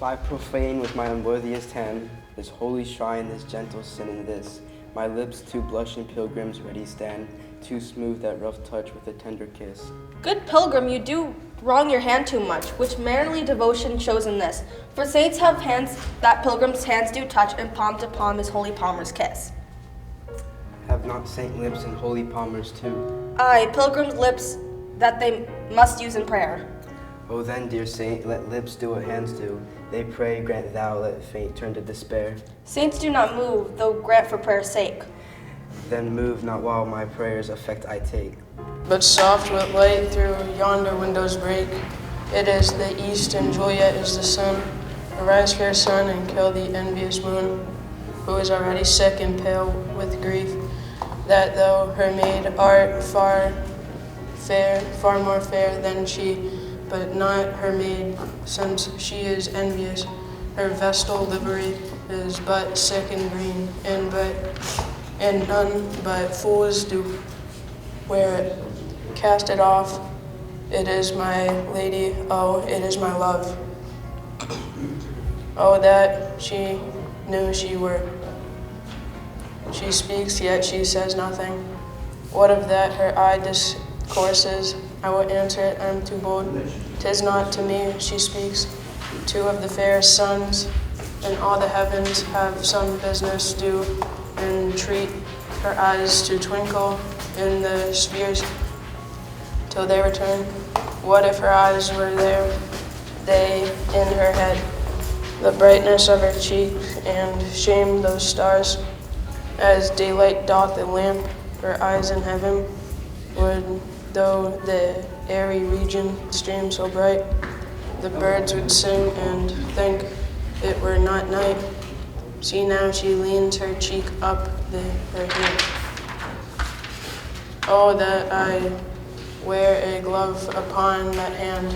I profane with my unworthiest hand this holy shrine, this gentle sin in this, my lips two blushing pilgrims ready stand, too smooth that rough touch with a tender kiss. Good pilgrim, you do wrong your hand too much, which manly devotion shows in this. For saints have hands that pilgrims' hands do touch, and palm to palm is holy palmer's kiss. Have not saint lips and holy palmers too? Aye, pilgrims' lips that they must use in prayer. Oh then, dear saint, let lips do what hands do. They pray, grant thou, let fate turn to despair. Saints do not move, though grant for prayer's sake. Then move not while my prayers effect I take. But soft with light through yonder windows break. It is the east and Juliet is the sun. Arise, fair sun, and kill the envious moon, who is already sick and pale with grief, that though her maid art far more fair than she, but not her maid, since she is envious. Her vestal livery is but sick and green, and none but fools do wear it. Cast it off. It is my lady, oh, it is my love. Oh, that she knew she were. She speaks, yet she says nothing. What of that her eye discourses? I will answer it, I am too bold. 'Tis not to me she speaks. Two of the fairest sons in all the heavens have some business do, and treat her eyes to twinkle in the spheres till they return. What if her eyes were there, they in her head, the brightness of her cheek, and shame those stars, as daylight doth the lamp, her eyes in heaven, would, though the airy region stream so bright, the birds would sing and think it were not night. See now she leans her cheek up her hand. Oh, that I wear a glove upon that hand,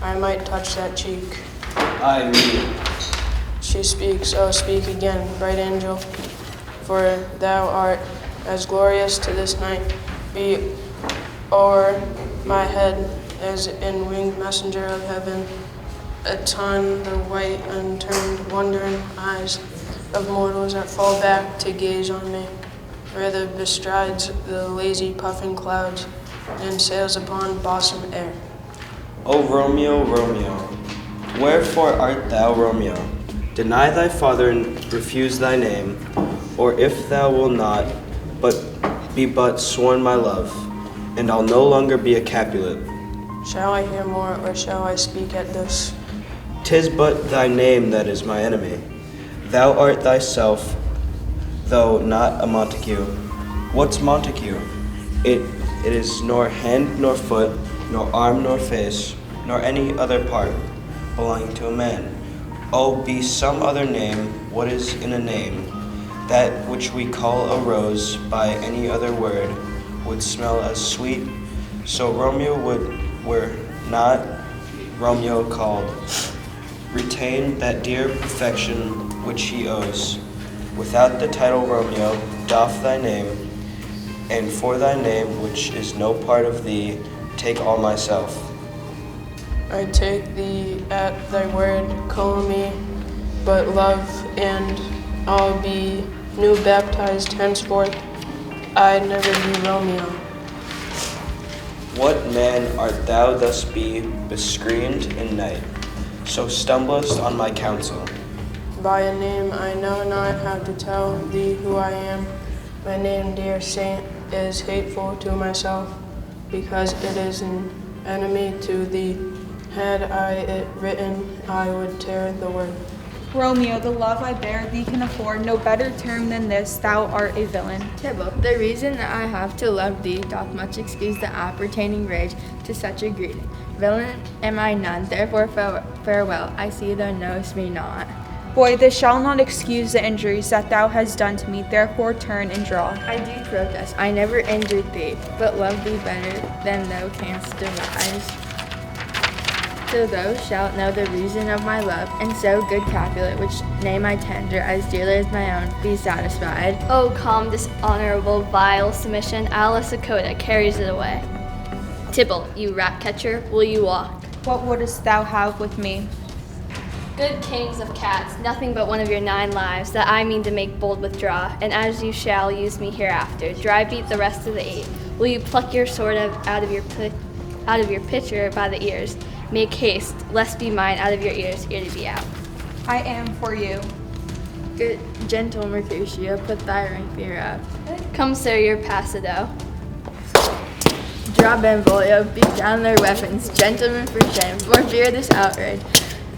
I might touch that cheek. I read. She speaks, oh speak again, bright angel, for thou art as glorious to this night. Be o'er my head as in winged messenger of heaven, atone the white unturned wondering eyes of mortals that fall back to gaze on me, rather bestrides the lazy puffing clouds and sails upon bosom air. O Romeo, Romeo, wherefore art thou Romeo? Deny thy father and refuse thy name, or if thou wilt not, but be but sworn my love, and I'll no longer be a Capulet. Shall I hear more, or shall I speak at this? 'Tis but thy name that is my enemy. Thou art thyself, though not a Montague. What's Montague? It is nor hand nor foot, nor arm nor face, nor any other part belonging to a man. Oh, be some other name, what is in a name? That which we call a rose by any other word would smell as sweet. So Romeo were not Romeo called. Retain that dear perfection which he owes. Without the title Romeo, doff thy name, and for thy name, which is no part of thee, take all myself. I take thee at thy word, call me but love, and I'll be new baptized henceforth. I'd never be Romeo. What man art thou thus be bescreened in night, so stumblest on my counsel? By a name I know not how to tell thee who I am. My name, dear saint, is hateful to myself, because it is an enemy to thee. Had I it written, I would tear the word. Romeo, the love I bear thee can afford no better term than this, thou art a villain. Tybalt, the reason that I have to love thee doth much excuse the appertaining rage to such a greeting. Villain am I none, therefore farewell, I see thou knowest me not. Boy, this shall not excuse the injuries that thou hast done to me, therefore turn and draw. I do protest, I never injured thee, but love thee better than thou canst devise. So thou shalt know the reason of my love, and so, good Capulet, which name I tender as dearly as my own, be satisfied. Oh, calm, dishonorable, vile submission, Alice Dakota carries it away. Tybalt, you rat catcher, will you walk? What wouldst thou have with me? Good kings of cats, nothing but one of your 9 lives, that I mean to make bold withdraw, and as you shall use me hereafter, dry beat the rest of the 8. Will you pluck your sword out of your pitcher by the ears? Make haste, lest be mine out of your ears, here to be out. I am for you. Good gentle Mercutio, put thy rapier up. Come, sir, your passado. Draw Benvolio, beat down their weapons, gentlemen for shame, for fear this outrage.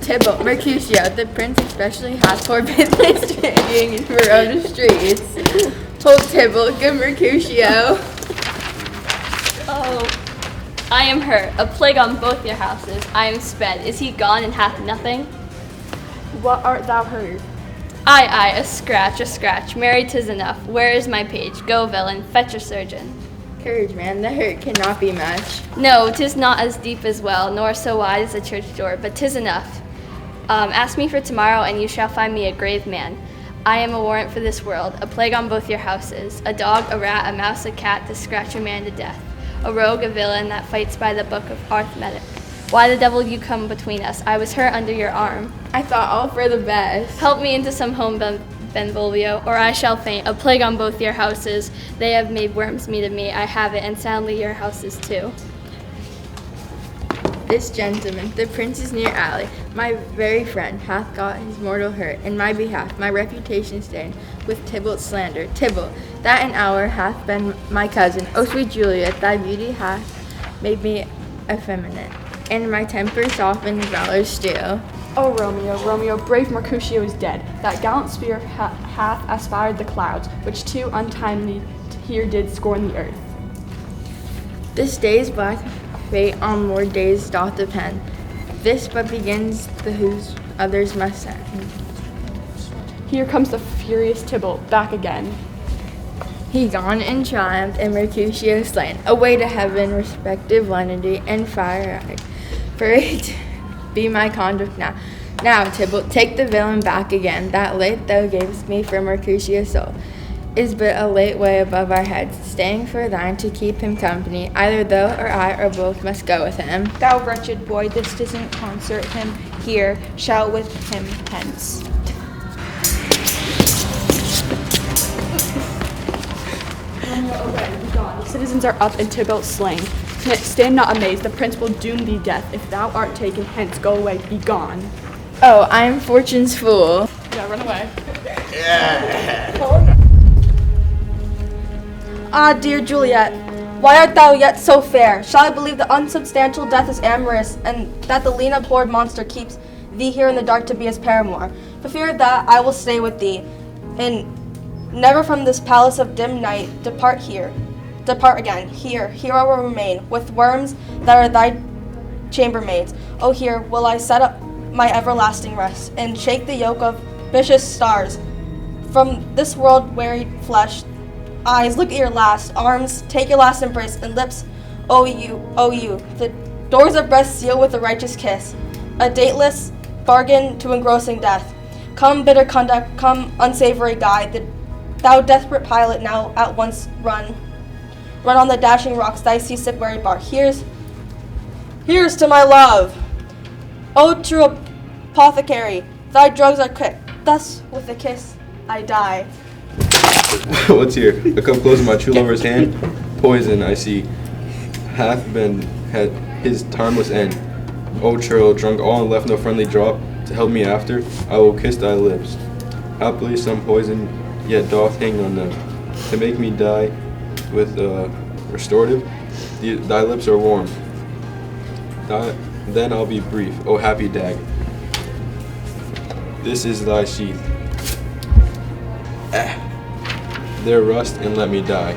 Tybalt, Mercutio, the prince especially hath forbidden this dragging in Verona streets. Hold Tybalt, good Mercutio. Oh, I am hurt, a plague on both your houses. I am sped. Is he gone and hath nothing? What art thou hurt? Aye, a scratch. Marry, 'tis enough. Where is my page? Go, villain, fetch a surgeon. Courage, man, the hurt cannot be much. No, 'tis not as deep as well, nor so wide as a church door, but 'tis enough. Ask me for tomorrow, and you shall find me a grave man. I am a warrant for this world, a plague on both your houses, a dog, a rat, a mouse, a cat, to scratch a man to death, a rogue, a villain, that fights by the book of arithmetic. Why the devil you come between us? I was hurt under your arm. I thought all for the best. Help me into some home, Benvolio, or I shall faint, a plague on both your houses. They have made worms meat of me, I have it, and soundly your houses too. This gentleman, the prince's near ally, my very friend, hath got his mortal hurt in my behalf, my reputation stained with Tybalt's slander. Tybalt, that an hour hath been my cousin. O sweet Juliet, thy beauty hath made me effeminate, and my temper softened valor's steel. O Romeo, brave Mercutio is dead. That gallant spear hath aspired the clouds, which too untimely here did scorn the earth. This day's black fate on more days doth depend. This but begins the whose others must end. Here comes the furious Tybalt, back again. He gone in triumph, and Mercutio slain. Away to heaven, respective lenity and fire. For it be my conduct now. Now, Tybalt, take the villain back again. That late thou gavest me for Mercutio's soul is but a late way above our heads, staying for thine to keep him company. Either thou or I or both must go with him. Thou wretched boy, this doesn't concert him here, shall with him hence. Romeo, away, be gone. The citizens are up and Tybalt slain. Stand not amazed, the prince will doom thee death. If thou art taken, hence, go away, be gone. Oh, I am fortune's fool. Yeah, run away. Ah, dear Juliet, why art thou yet so fair? Shall I believe the unsubstantial death is amorous, and that the lean abhorred monster keeps thee here in the dark to be his paramour? For fear of that, I will stay with thee, and never from this palace of dim night depart again. Here I will remain, with worms that are thy chambermaids. Oh, here will I set up my everlasting rest, and shake the yoke of vicious stars from this world-wearied flesh. Eyes, look at your last. Arms, take your last embrace. And lips, oh you. The doors of breast seal with a righteous kiss. A dateless bargain to engrossing death. Come, bitter conduct, come, unsavory guide. Thou desperate pilot, now at once run. Run on the dashing rocks, thy seasick weary bar. Here's to my love. O true apothecary, thy drugs are quick. Thus, with a kiss, I die. What's here? I come close to my true lover's hand. Poison, I see, hath been had his timeless end. O churl, drunk all and left no friendly drop to help me after, I will kiss thy lips. Happily some poison yet doth hang on them, to make me die with restorative. Thy lips are warm. Then I'll be brief. O happy dag. This is thy sheath. There rust and let me die.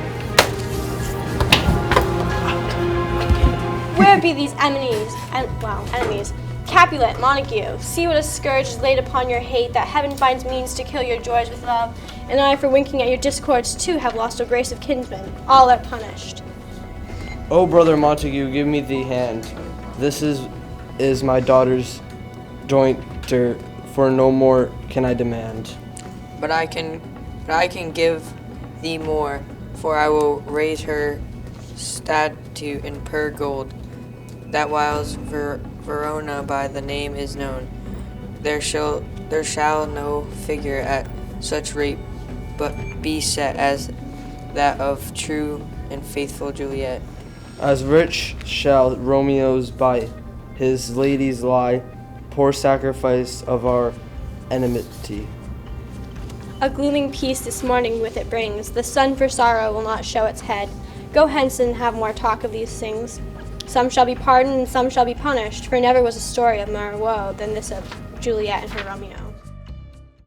Where be these enemies? Enemies. Capulet, Montague, see what a scourge is laid upon your hate, that heaven finds means to kill your joys with love, and I, for winking at your discords too, have lost a grace of kinsmen. All are punished. O brother Montague, give me thee hand. This is my daughter's jointer, for no more can I demand. But I can give thee more, for I will raise her statue in pure gold, that whiles Verona by the name is known. there shall no figure at such rate but be set as that of true and faithful Juliet. As rich shall Romeo's by his ladies lie, poor sacrifice of our enmity. A glooming peace this morning with it brings. The sun for sorrow will not show its head. Go hence and have more talk of these things. Some shall be pardoned and some shall be punished, for never was a story of more woe than this of Juliet and her Romeo.